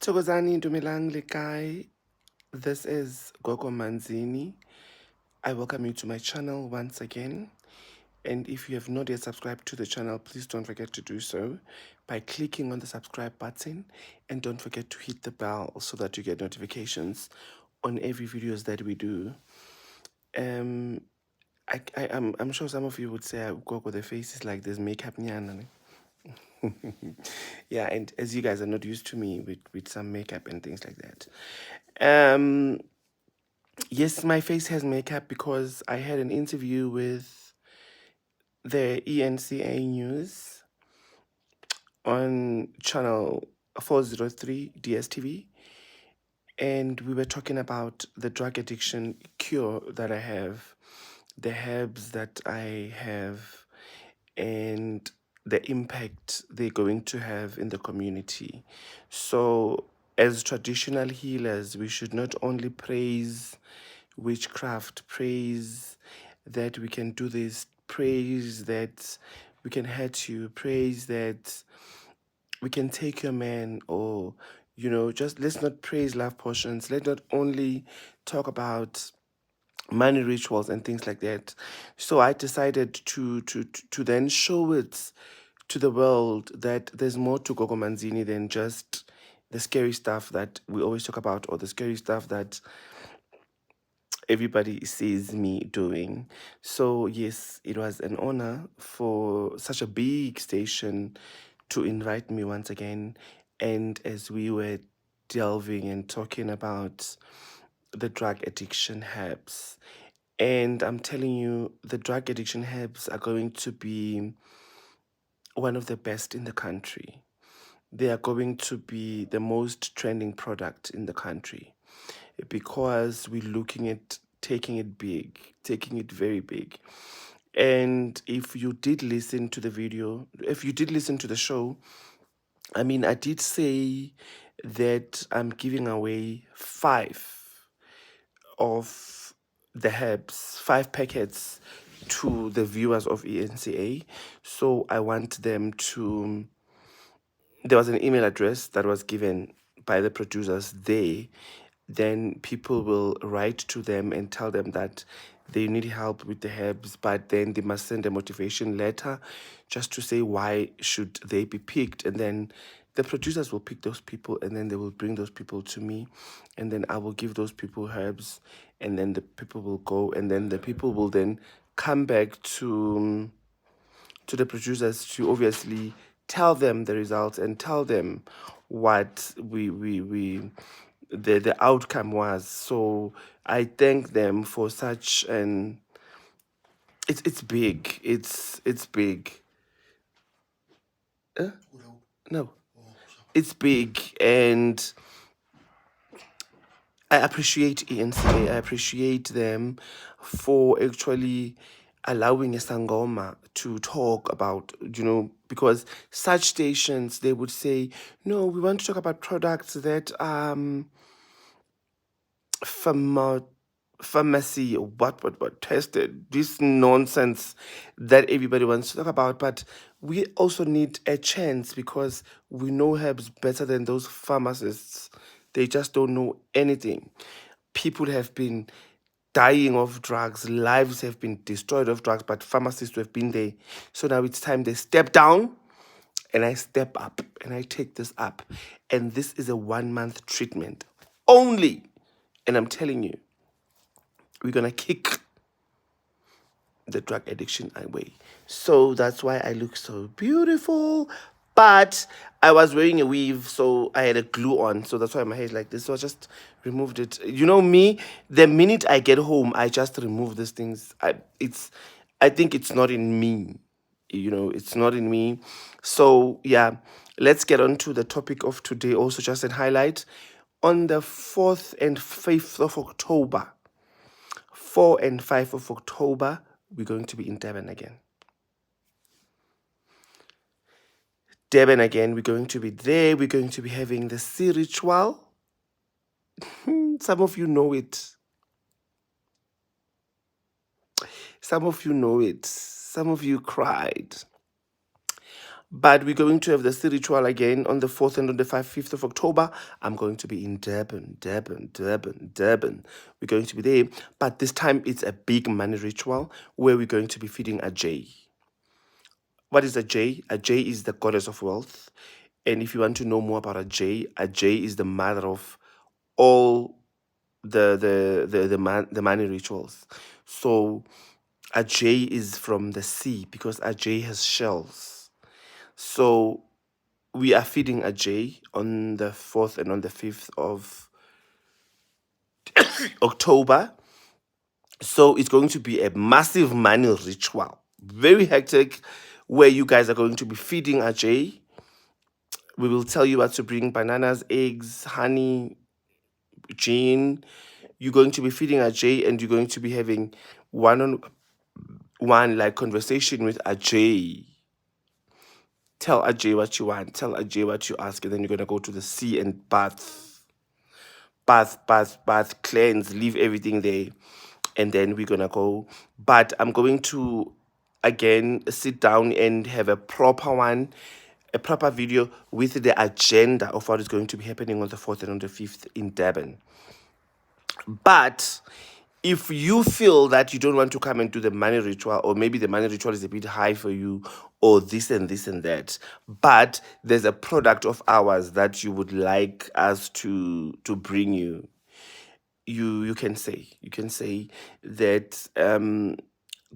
Thokozani Dumelang Lekai. This is Gogo Manzini. I welcome you to my channel once again. And if you have not yet subscribed to the channel, please don't forget to do so by clicking on the subscribe button, and don't forget to hit the bell so that you get notifications on every videos that we do. I'm sure some of you would say Gogo, the face is like this makeup nyana. Yeah, and as you guys are not used to me with some makeup and things like that. Yes, my face has makeup because I had an interview with the ENCA News on channel 403 DSTV, and we were talking about the drug addiction cure that I have, the herbs that I have, and the impact they're going to have in the community. So, as traditional healers, we should not only praise witchcraft, praise that we can do this, praise that we can hurt you, praise that we can take your man, or just let's not praise love potions. Let's not only talk about money rituals and things like that. So I decided to then show it to the world that there's more to Gogo Manzini than just the scary stuff that we always talk about, or the scary stuff that everybody sees me doing. So yes, it was an honor for such a big station to invite me once again. And as we were delving and talking about the drug addiction herbs, and I'm telling you, the drug addiction herbs are going to be one of the best in the country. They are going to be the most trending product in the country, because we're looking at taking it big, taking it very big. And if you did listen to the video, if you did listen to the show, I mean, I did say that I'm giving away 5 of the herbs, 5 packets to the viewers of ENCA. So I want them to, there was an email address that was given by the producers there. Then people will write to them and tell them that they need help with the herbs, but then they must send a motivation letter just to say why should they be picked. And then the producers will pick those people, and then they will bring those people to me, and then I will give those people herbs, and then the people will go, and then the people will then come back to the producers to obviously tell them the results and tell them what the outcome was. So I thank them for such an, it's big. It's big. No. It's big, and I appreciate ENCA. I appreciate them for actually allowing a Sangoma to talk about, because such stations, they would say, no, we want to talk about products that pharmacy, what tested, this nonsense that everybody wants to talk about. But we also need a chance, because we know herbs better than those pharmacists. They just don't know anything. People have been dying of drugs, lives have been destroyed of drugs, but pharmacists have been there. So now it's time they step down, and I step up, and I take this up. And this is a 1-month treatment only. And I'm telling you, we're going to kick the drug addiction away. So that's why I look so beautiful. But I was wearing a weave, so I had a glue on. So that's why my hair is like this. So I just removed it. You know me, the minute I get home, I just remove these things. I think it's not in me. It's not in me. So yeah, let's get on to the topic of today. Also, just a highlight. On the 4th and 5th of October, 4 and 5 of October, we're going to be in Durban again. Durban again, we're going to be there. We're going to be having the sea ritual. Some of you know it. Some of you know it. Some of you cried. But we're going to have the sea ritual again on the 4th and on the 5th of October. I'm going to be in Durban. We're going to be there. But this time it's a big money ritual where we're going to be feeding a jay. What is a jay? A jay is the goddess of wealth. And if you want to know more about a jay is the mother of all the money rituals. So a jay is from the sea because a jay has shells. So we are feeding a jay on the 4th and on the 5th of October. So it's going to be a massive money ritual, very hectic, where you guys are going to be feeding a jay. We will tell you what to bring: bananas, eggs, honey, gin. You're going to be feeding a jay, and you're going to be having one-on-one like conversation with a jay. Tell Ajay what you want, tell Ajay what you ask, and then you're gonna go to the sea and bath, cleanse, leave everything there, and then we're gonna go. But I'm going to again sit down and have a proper video with the agenda of what is going to be happening on the 4th and on the 5th in Durban. But if you feel that you don't want to come and do the money ritual, or maybe the money ritual is a bit high for you, or this and this and that, but there's a product of ours that you would like us to bring you, you can say that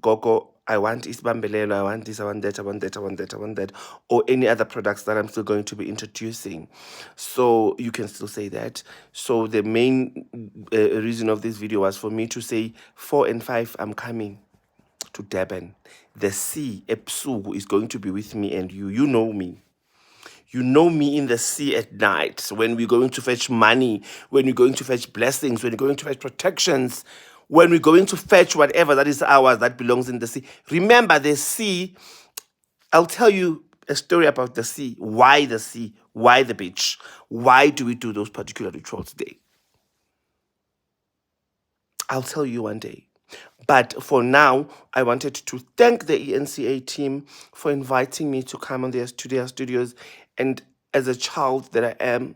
Gogo, I want Isbambelelo, I want this, I want that, I want that, I want that, I want that, or any other products that I'm still going to be introducing. So you can still say that. So the main reason of this video was for me to say 4 and 5, I'm coming to Durban. The sea, Epsugu, is going to be with me and you. You know me. You know me in the sea at night when we're going to fetch money, when we're going to fetch blessings, when we're going to fetch protections, when we're going to fetch whatever that is ours that belongs in the sea. Remember, the sea, I'll tell you a story about the sea. Why the sea? Why the beach? Why do we do those particular rituals today? I'll tell you one day. But for now, I wanted to thank the ENCA team for inviting me to come on their studios. And as a child that I am,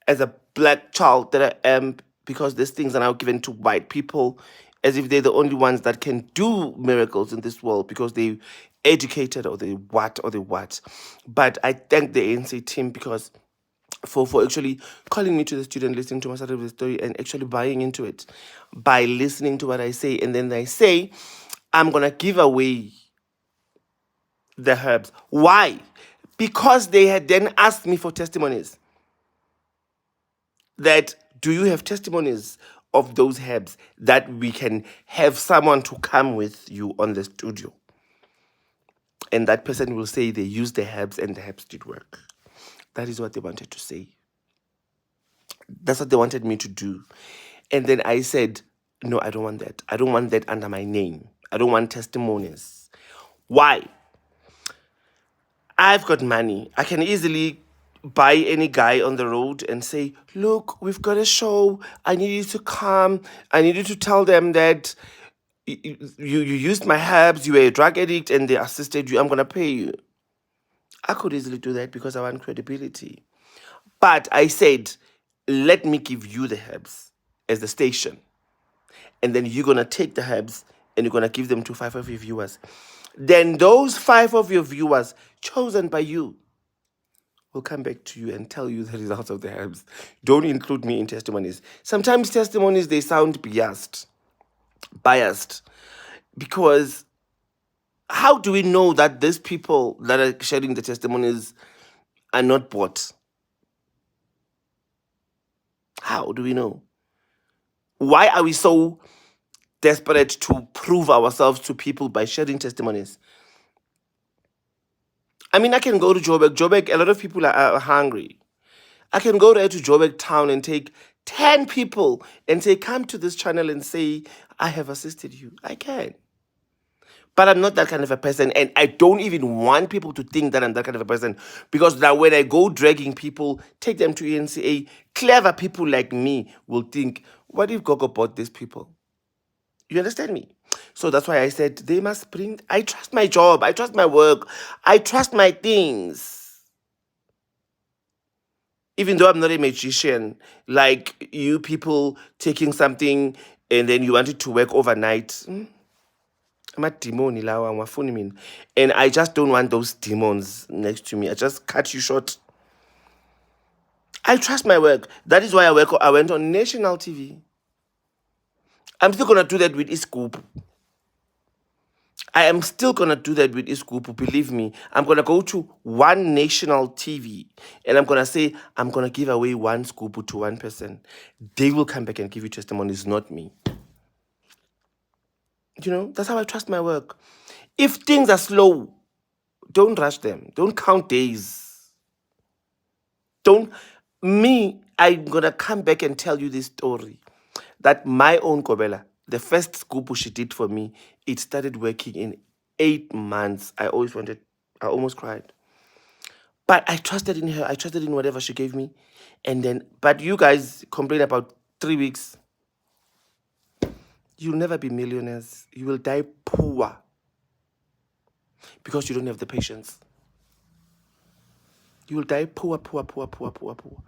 as a black child that I am, because these things are now given to white people as if they're the only ones that can do miracles in this world because they educated or they what. But I thank the ANC team because for actually calling me to the studio and listening to my side of the story and actually buying into it by listening to what I say. And then I say, I'm going to give away the herbs. Why? Because they had then asked me for testimonies. That, do you have testimonies of those herbs that we can have someone to come with you on the studio? And that person will say they used the herbs and the herbs did work. That is what they wanted to say. That's what they wanted me to do. And then I said, no, I don't want that. I don't want that under my name. I don't want testimonies. Why? I've got money. I can easily buy any guy on the road and say, look, we've got a show. I need you to come. I need you to tell them that you used my herbs, you were a drug addict, and they assisted you. I'm going to pay you. I could easily do that because I want credibility. But I said, let me give you the herbs as the station. And then you're going to take the herbs and you're going to give them to 5 of your viewers. Then those 5 of your viewers, chosen by you, will come back to you and tell you the results of the herbs. Don't include me in testimonies. Sometimes testimonies, they sound biased. Because how do we know that these people that are sharing the testimonies are not bought? How do we know? Why are we so desperate to prove ourselves to people by sharing testimonies? I mean, I can go to Joburg, a lot of people are hungry. I can go there to Joburg town and take 10 people and say, come to this channel and say, I have assisted you. I can. But I'm not that kind of a person, and I don't even want people to think that I'm that kind of a person, because now when I go dragging people, take them to ENCA, clever people like me will think, what if Gogo bought these people? You understand me? So that's why I said they must bring. I trust my job. I trust my work. I trust my things. Even though I'm not a magician, like you people taking something and then you want it to work overnight. I'm a demon, and I just don't want those demons next to me. I just cut you short. I trust my work. That is why I went on national TV. I'm still gonna do that with Iscoop. I am still gonna do that with Iscoop. Believe me. I'm gonna go to one national TV and I'm gonna say I'm gonna give away one scoop to one person. They will come back and give you testimonies, not me. You know, that's how I trust my work. If things are slow, don't rush them. Don't count days. Don't I'm gonna come back and tell you this story. That my own Kobela, the first scoop she did for me, it started working in 8 months. I almost cried. But I trusted in her. I trusted in whatever she gave me. And then, but you guys complain about 3 weeks. You'll never be millionaires. You will die poor because you don't have the patience. You will die poor, poor, poor, poor, poor, poor.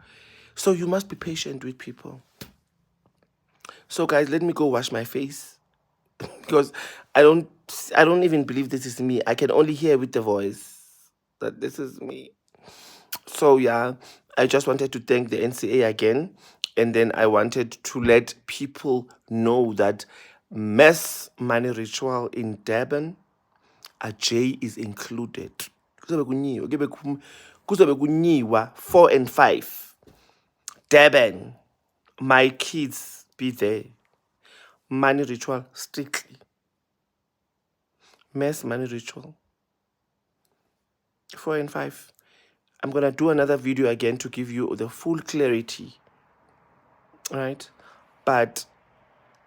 So you must be patient with people. So guys, let me go wash my face because I don't even believe this is me. I can only hear with the voice that this is me. So yeah, I just wanted to thank the NCA again, and then I wanted to let people know that mass money ritual in Durban, a J is included. Kuzobe kunyiwa 4 and 5. Durban, my kids be there. Money ritual strictly. Mass money ritual 4 and 5. I'm gonna do another video again to give you the full clarity. Right? But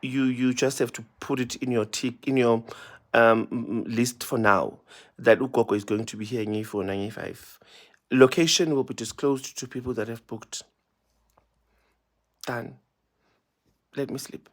you just have to put it in your list for now that Ukoko is going to be here in E4 95. Location will be disclosed to people that have booked. Done. Let me sleep.